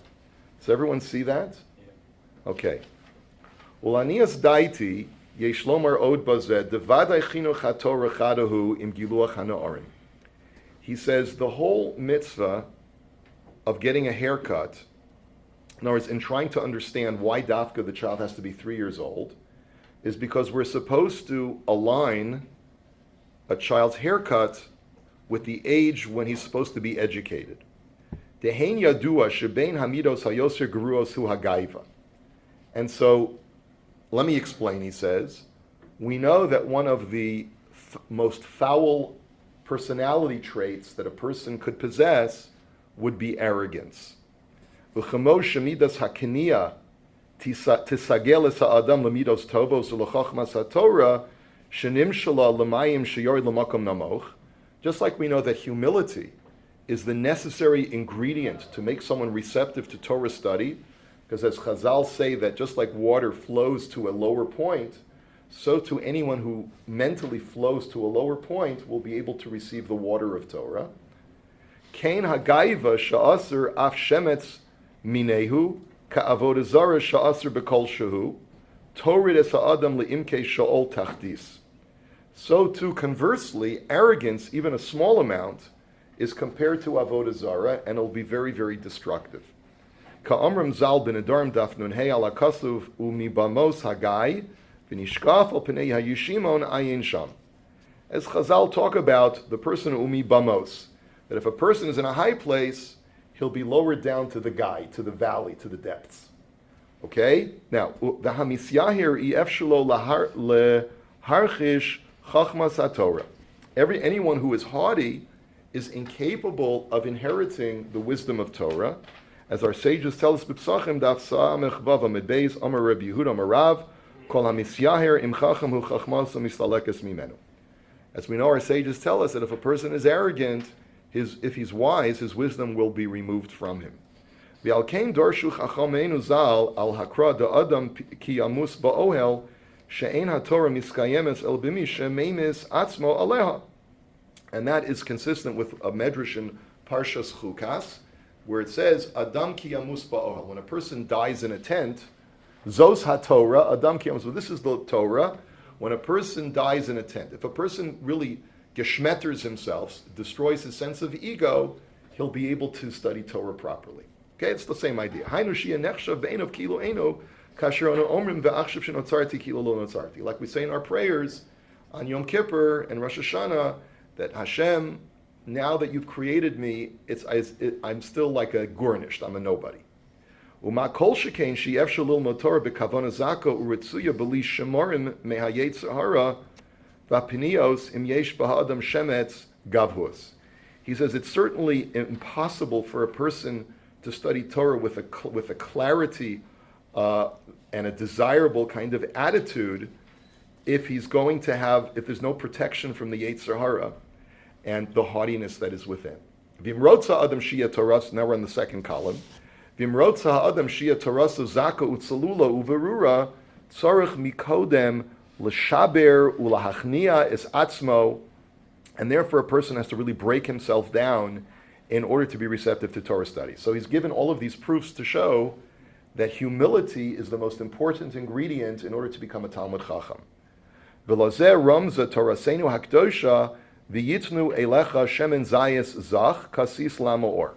Does everyone see that? Yeah. Okay. Ulanias daiti yesh lomar od bazeh, devadai chinuch hatorah chadahu im giluach hanaorim. He says, the whole mitzvah of getting a haircut, in other words, in trying to understand why dafka the child has to be 3 years old, is because we're supposed to align a child's haircut with the age when he's supposed to be educated. Dehein yadua shebein hamidos hayoser geruos hu hagaiva. And so, let me explain, he says, we know that one of the most foul personality traits that a person could possess would be arrogance. V'chemo shemidas hakiniya tisagel es ha'adam lemidos tovos u'lechachmas ha'torah shenim shala l'mayim sheyored l'makom namoch. Just like we know that humility is the necessary ingredient to make someone receptive to Torah study, because as Chazal say that just like water flows to a lower point, so to anyone who mentally flows to a lower point will be able to receive the water of Torah. Kain hagaiva sha'aser af shemetz minehu ka'avodah zara sha'aser b'kol shehu torid es ha'adam le'imkei sha'ol tachtis. So too, conversely, arrogance, even a small amount, is compared to avodah zara, and it'll be very, very destructive. Ka'amram zal ben adarm daf nun hey ala kasuv umibamos hagai v'nishkaf al pnei hayishimon ayin sham. As Chazal talk about the person umi bamos, that if a person is in a high place, he'll be lowered down to the guy, to the valley, to the depths. Okay? Now, the hamisyahir efshelo leharchish chachmas haTorah. Anyone who is haughty is incapable of inheriting the wisdom of Torah. As our sages tell us, B'psachim daf sa'amech vav amid Amar Rabbi Yehuda Amarav, kol hamisyahir im chacham hu chachmas mistalekes mimenu. As we know, our sages tell us that if a person is arrogant, if he's wise, his wisdom will be removed from him. V'al kein dorshu chachameinu zal al hakra da adam ki amus ba'ohel she'ein haTorah miskayemes el b'mi she'meimis atzmo aleha. And that is consistent with a medrash in Parshas Chukas, where it says, Adam ki yamus ba'ohel. When a person dies in a tent, Zos haTorah, Adam ki yamus. So this is the Torah. When a person dies in a tent, if a person really geschmetters himself, destroys his sense of ego, he'll be able to study Torah properly. Okay, it's the same idea. Hainu shia nechshav be'enov kilo eno kasher ono omrim ve'achshav shenotzarti kilo lo notzarti. Like we say in our prayers on Yom Kippur and Rosh Hashanah, that Hashem, now that you've created me, I'm still like a gornished, I'm a nobody. Uma kol shekain she'ef shalil motor bekavana zako uritzuya b'li shemorim mehayet sahara V'apinios im yesh b'ha'adam shemetz gavhus. He says it's certainly impossible for a person to study Torah with a clarity and a desirable kind of attitude if he's going to if there's no protection from the Yetzer Hara and the haughtiness that is within. V'imrotza adam shia toras, now we're in the second column. V'imrotza adam shia toras zaka utzalula uverura tzarich mikodem l'shaber ulahachnia es atzmo, and therefore a person has to really break himself down in order to be receptive to Torah study. So he's given all of these proofs to show that humility is the most important ingredient in order to become a Talmud Chacham. V'lozeh ramza Toraseinu hakdosha v'yitnu elecha shemen zayis zach kasis lamaor.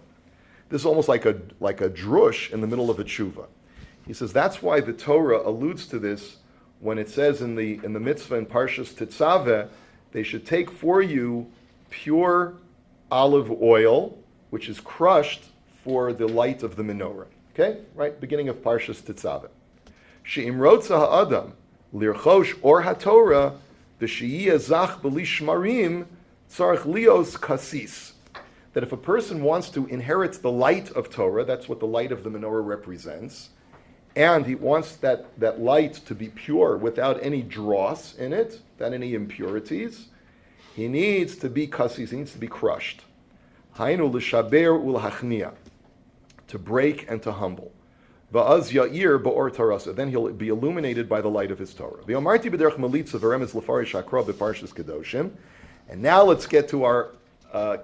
This is almost like a drush in the middle of a tshuva. He says that's why the Torah alludes to this when it says in the mitzvah in Parshas Tetzaveh, they should take for you pure olive oil, which is crushed for the light of the menorah. Okay, right, beginning of Parshas Tetzaveh. She'im rotza ha'adam lirchosh or haTorah v'sheyiyeh zach b'li shmarim tzarich lios kasis. That if a person wants to inherit the light of Torah, that's what the light of the menorah represents, and he wants that light to be pure without any dross in it, without any impurities, he needs to be kasis, he needs to be crushed. Hainu l'shaber ul'hachnia, to break and to humble. Va'az ya'ir ba'or tarasa, then he'll be illuminated by the light of his Torah. V'yomarti b'derech malitza v'remez l'farish hakra b'parshas kedoshim. And now let's get to our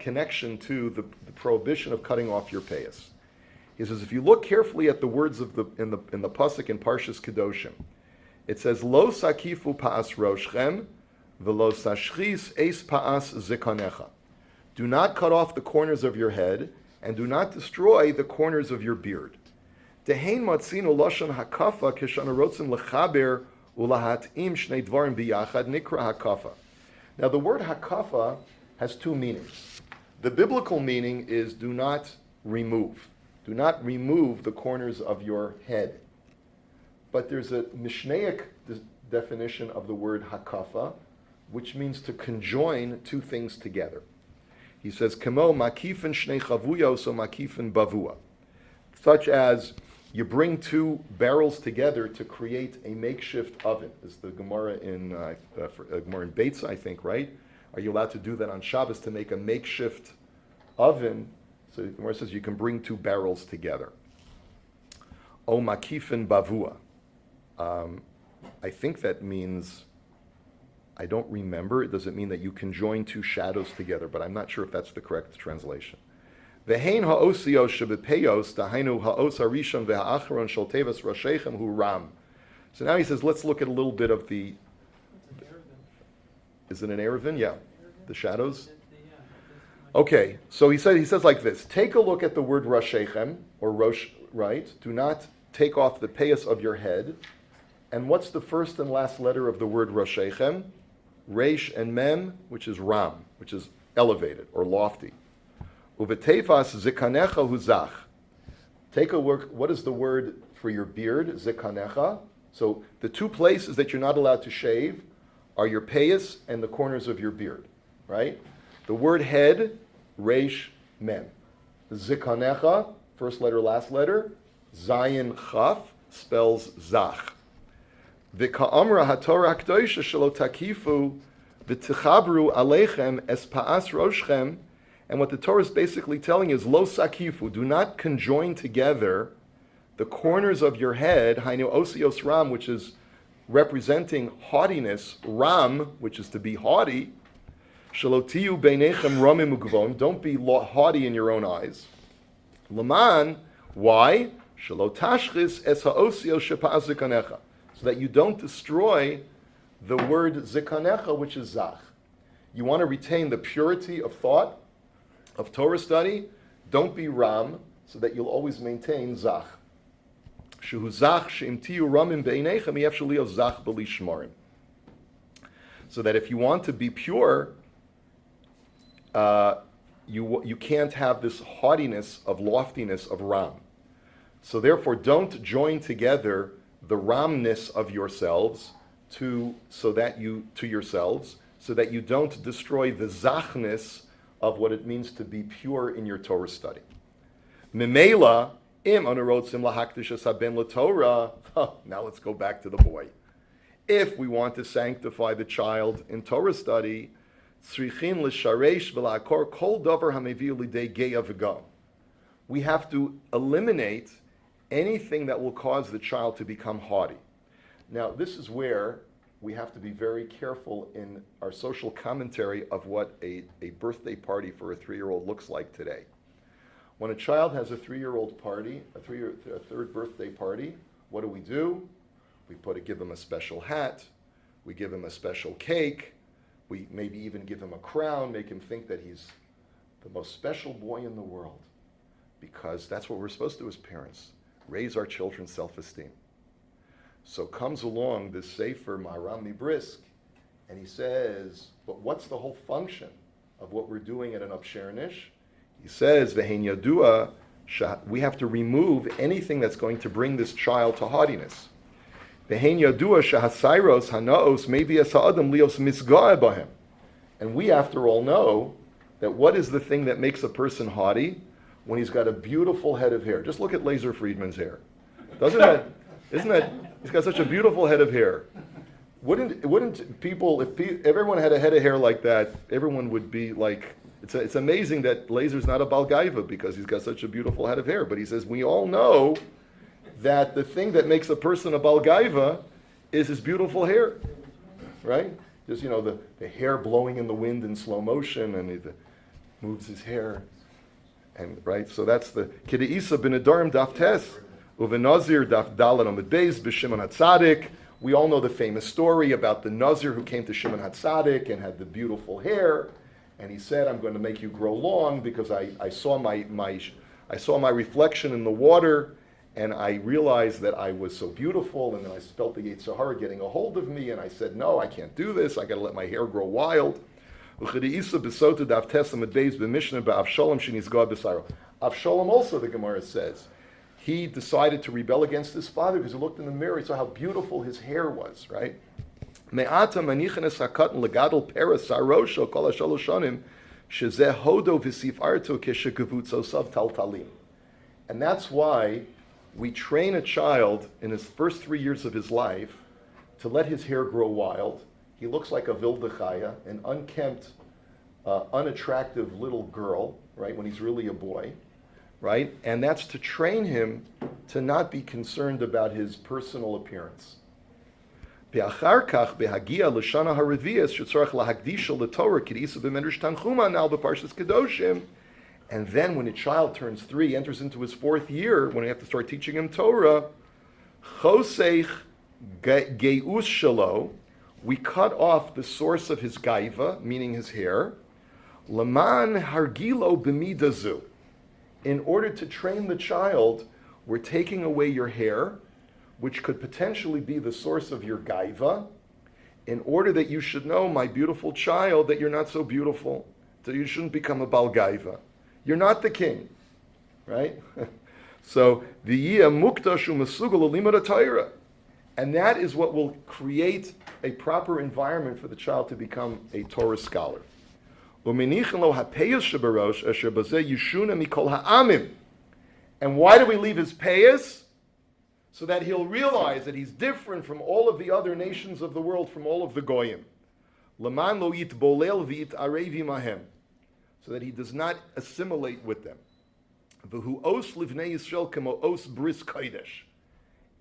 connection to the prohibition of cutting off your payas. He says, if you look carefully at the words of in the pasuk in Parshas Kedoshim, it says, Lo sakifu pa'as roshchem, v'lo sashchis eis pa'as zikanecha. Do not cut off the corners of your head, and do not destroy the corners of your beard. Dehein matzinu lashon hakafa kishana rotzim lechaber ulahatim shnei dvarim biyachad nikra hakafa. Now the word hakafa has two meanings. The biblical meaning is do not remove. Do not remove the corners of your head. But there's a Mishnaic definition of the word hakafa, which means to conjoin two things together. He says, Kemo makifin shnei chavuya so makifin bavua. Such as you bring two barrels together to create a makeshift oven. This is the Gemara in Beitza, I think, right? Are you allowed to do that on Shabbos to make a makeshift oven? So the Gemara says you can bring two barrels together. O makifin bavua. I think that means, I don't remember. Does it mean that you can join two shadows together? But I'm not sure if that's the correct translation. Ve'hein ha'osios shebepeyos dahainu ha'os harishon ve'ha'acharon shel tevas rasheichem hu ram. So now he says, let's look at a little bit of the. Is it an Erevin? Yeah, the shadows. Okay, so he says like this. Take a look at the word rasheichem or rosh. Right. Do not take off the payas of your head. And what's the first and last letter of the word rasheichem? Reish and mem, which is ram, which is elevated or lofty. Uvetefas zikanecha huzach. Take a look. What is the word for your beard? Zikanecha. So the two places that you're not allowed to shave are your payas and the corners of your beard, right? The word head, reish mem. Zikanecha, first letter, last letter. Zayin chaf spells zach. V'ka'amra haTorah hakdoisha shelo takifu v'tichabru aleichem es pa'as roshchem. And what the Torah is basically telling is, lo sakifu, do not conjoin together the corners of your head, hainu osios ram, which is representing haughtiness, ram, which is to be haughty, shalotiu beinechem ramim ugvon, don't be haughty in your own eyes. Laman, why? Shalotashchis es ha'osios shepa'as zikanecha, so that you don't destroy the word zikanecha, which is zach. You want to retain the purity of thought, of Torah study. Don't be ram, so that you'll always maintain zach. Shehu zach she'im tiyu ramim be'inechem yef shalio zach b'li shmarim. So that if you want to be pure, you can't have this haughtiness of loftiness of ram. So therefore, don't join together the ramness of yourselves to yourselves, so that you don't destroy the zachness of what it means to be pure in your Torah study. Memela, im anarotzim lahakdishas haben laTorah. Now let's go back to the boy. If we want to sanctify the child in Torah study, tzrichin l'sharesh v'la'akor kol davar hamevi lidei geya v'gam. We have to eliminate anything that will cause the child to become haughty. Now, this is where we have to be very careful in our social commentary of what a birthday party for a 3-year-old looks like today. When a child has a 3-year-old party, a third birthday party, what do? We give him a special hat, we give him a special cake, we maybe even give him a crown, make him think that he's the most special boy in the world. Because that's what we're supposed to do as parents, raise our children's self-esteem. So comes along this Sefer Maharam Mibrisk, and he says, but what's the whole function of what we're doing at an Upsherin? He says, V'hein yadua, we have to remove anything that's going to bring this child to haughtiness. V'hein yadua shahasairos hanaos mevias ha'adam lios misga'eh bahem. And we, after all, know that what is the thing that makes a person haughty? When he's got a beautiful head of hair. Just look at Laser Friedman's hair. Isn't that, he's got such a beautiful head of hair. Wouldn't people, if everyone had a head of hair like that, everyone would be like, it's amazing that Laser's not a Balgaiva because he's got such a beautiful head of hair. But he says, we all know that the thing that makes a person a Balgaiva is his beautiful hair, right? Just, the hair blowing in the wind in slow motion, and he moves his hair. And right, so that's the Kideisa bin Adorim Daf Tes, Uvenazir Daf Dalet Amud Beis b'Shimon HaTzadik. We all know the famous story about the Nazir who came to Shimon HaTzadik and had the beautiful hair, and he said, "I'm going to make you grow long because I saw my reflection in the water, and I realized that I was so beautiful, and then I felt the Yetzer Hara getting a hold of me, and I said, no, I can't do this. I got to let my hair grow wild." Avshalom also, the Gemara says, he decided to rebel against his father because he looked in the mirror, he saw how beautiful his hair was, right? And that's why we train a child in his first 3 years of his life to let his hair grow wild. He looks like a Vildachaya, an unkempt, unattractive little girl, right, when he's really a boy, right? And that's to train him to not be concerned about his personal appearance. And then when a child turns 3, enters into his 4th year, when we have to start teaching him Torah, Choseich Geus Shalo, we cut off the source of his gaiva, meaning his hair, Laman Hargilo B'midazu. In order to train the child, we're taking away your hair, which could potentially be the source of your gaiva, in order that you should know, my beautiful child, that you're not so beautiful, that you shouldn't become a bal gaiva. You're not the king, right? So, v'yiyah mukdash u'mesugal u'limud ha'Torah. And that is what will create a proper environment for the child to become a Torah scholar. And why do we leave his payas? So that he'll realize that he's different from all of the other nations of the world, from all of the goyim. So that he does not assimilate with them.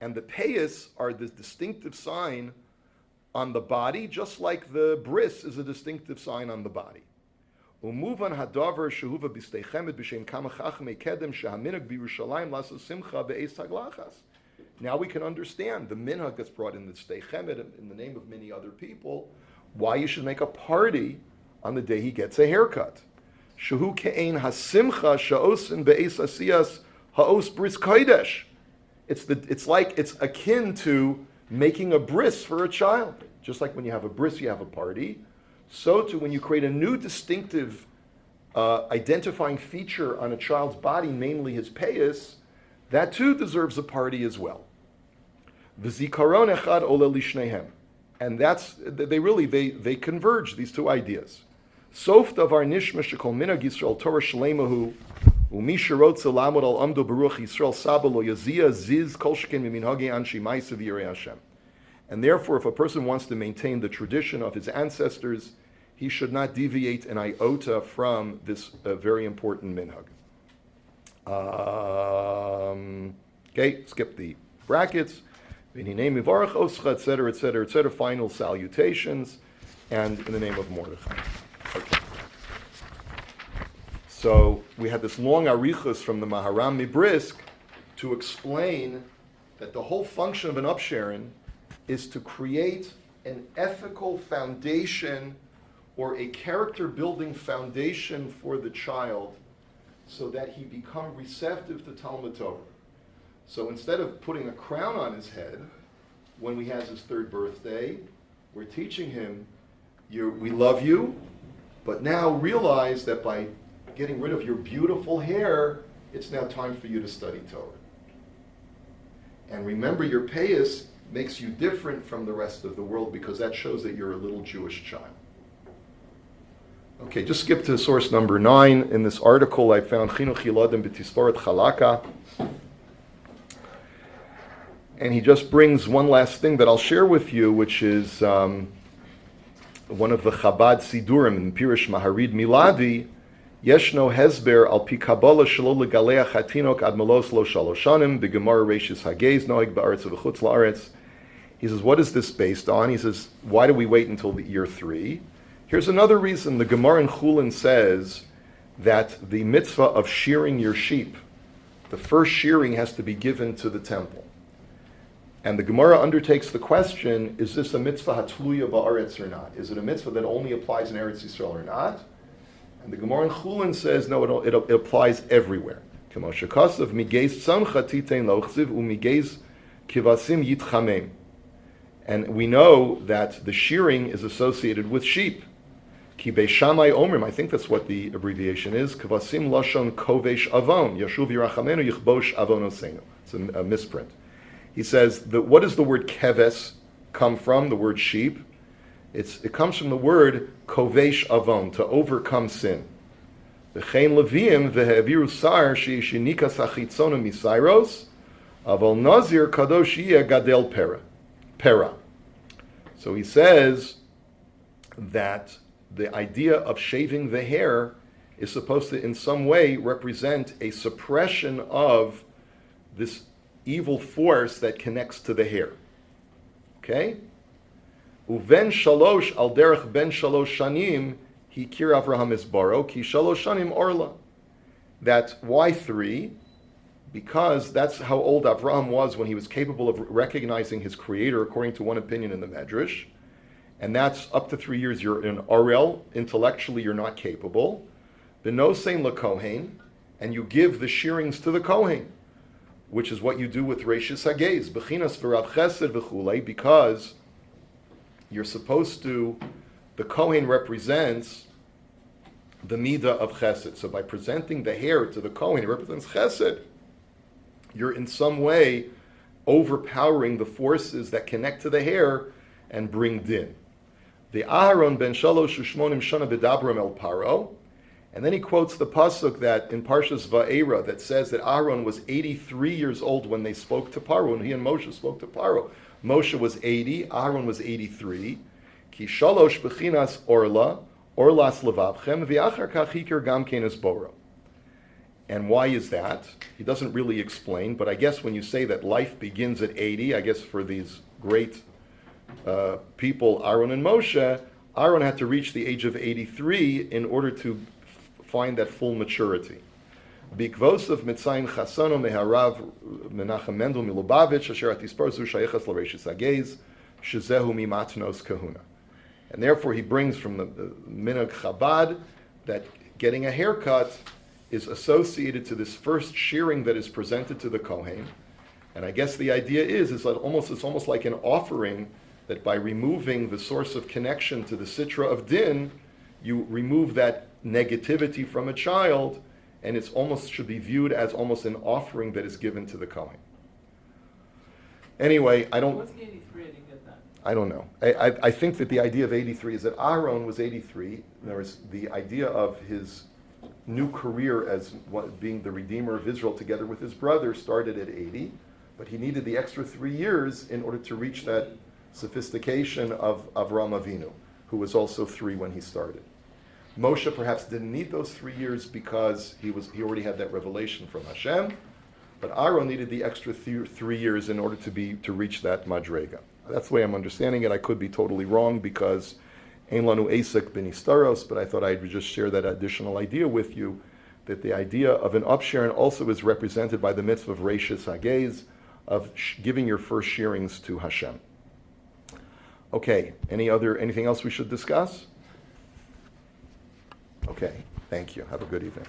And the payas are the distinctive sign on the body, just like the bris is a distinctive sign on the body. Now we can understand the minhag that's brought in the Stei Chemed in the name of many other people, why you should make a party on the day he gets a haircut. Shehu ke'ein hasimcha sha'osin be'es asiyas ha'os bris kodesh. It's akin to making a bris for a child. Just like when you have a bris, you have a party. So too, when you create a new distinctive identifying feature on a child's body, namely his payas, that too deserves a party as well. V'zikaron echad ole lishnehem. And they converge, these two ideas. Sof davar nishma shekol minhag Yisrael Torah shlemahu u'mi sherotze lamod al amdo beruach Yisrael saba lo yazia ziz kol sheken miminhagi anshi ma'asav yirei Hashem. And therefore, if a person wants to maintain the tradition of his ancestors, he should not deviate an iota from this very important minhag. Okay, skip the brackets. Etc., etc., etc. Final salutations, and in the name of Mordechai. Okay. So we had this long arichus from the Maharam Mibrisk to explain that the whole function of an Upsherin is to create an ethical foundation or a character-building foundation for the child so that he become receptive to Talmud Torah. So instead of putting a crown on his head when he has his third birthday, we're teaching him, we love you, but now realize that by getting rid of your beautiful hair, it's now time for you to study Torah. And remember, your payas makes you different from the rest of the world because that shows that you're a little Jewish child. Okay, just skip to source number 9. In this article, I found Chinuch Yiladim B'Tisparet Chalaka. And he just brings one last thing that I'll share with you, which is one of the Chabad Sidurim in Pirish Maharid Miladi. Yeshno Hezber al pi Kabbalah shelo legaleach hatinok ad melos lo shalosh shanim b'gemara Reishis Hagez noig ba'aretz v'chutz la'aretz. He says, what is this based on? He says, why do we wait until the year 3? Here's another reason. The Gemara in Chulin says that the mitzvah of shearing your sheep, the first shearing has to be given to the temple. And the Gemara undertakes the question, is this a mitzvah hatluya ba'aretz or not? Is it a mitzvah that only applies in Eretz Yisrael or not? And the Gemara in Chulin says, no, it applies everywhere. K'moshe kasav migeis tzamcha titein lochziv u'migeis kivasim yitchamem. And we know that the shearing is associated with sheep. Ki beishamai omrim, I think that's what the abbreviation is, kivasim lashon kovesh avon, yashuv yirachamenu yichbosh avonosenu. It's a misprint. He says, what does the word keves come from, the word sheep? It comes from the word kovesh avon, to overcome sin. V'chein leviim v'he'aviru sar she'ishinikas achitzona misairos, aval nazir kadosh yeh gadel pera. So he says that the idea of shaving the hair is supposed to in some way represent a suppression of this evil force that connects to the hair. Okay? Uven shalosh al derech ben shalosh shanim he kir Avraham isbaro ki shalosh shanim orla. That why 3? Because that's how old Avraham was when he was capable of recognizing his creator, according to one opinion in the Medrash. And that's up to 3 years you're in Arel, intellectually you're not capable. B'nosein lekohen, and you give the shearings to the Kohen, which is what you do with Reishis Hagez, Bechinas v'Rav Chesed v'chulei, because you're supposed to, the Kohen represents the Midah of Chesed. So by presenting the hair to the Kohen, it represents Chesed. You're in some way overpowering the forces that connect to the hair and bring din. The Aharon ben Shalosh u'shmonim shana b'dabram el Paro, and then he quotes the pasuk that in Parshas Va'era that says that Aaron was 83 years old when they spoke to Paro, and he and Moshe spoke to Paro. Moshe was 80, Aaron was 83. Ki shalosh bechinas orla, orlas levavchem, v'achar kach hikir gam kenes boro. And why is that? He doesn't really explain, but I guess when you say that life begins at 80, I guess for these great people, Aaron and Moshe, Aaron had to reach the age of 83 in order to find that full maturity. Bikvosav mitzayin chasono meharav Menachem Mendel Milubavitch asher atisparzu shayechas l'reishis hagez shezehu mimatnos kahuna. And therefore he brings from the minhag Chabad that getting a haircut is associated to this first shearing that is presented to the Kohen. And I guess the idea is that it's almost like an offering that by removing the source of connection to the Sitra of Din, you remove that negativity from a child, and it's almost should be viewed as almost an offering that is given to the Kohen. Anyway, I don't... What's the 83? I didn't get that. I don't know. I think that the idea of 83 is that Aaron was 83. There was the idea of his new career as being the Redeemer of Israel together with his brother started at 80, but he needed the extra 3 years in order to reach that sophistication of Avraham Avinu, who was also 3 when he started. Moshe perhaps didn't need those 3 years because he already had that revelation from Hashem, but Aaron needed the extra 3 years in order to reach that madrega. That's the way I'm understanding it. I could be totally wrong because Ein lanu esek b'nistaros, but I thought I would just share that additional idea with you, that the idea of an upsherin also is represented by the mitzvah of reishis hagez, of giving your first shearings to Hashem. Okay, anything else we should discuss? Okay, thank you. Have a good evening.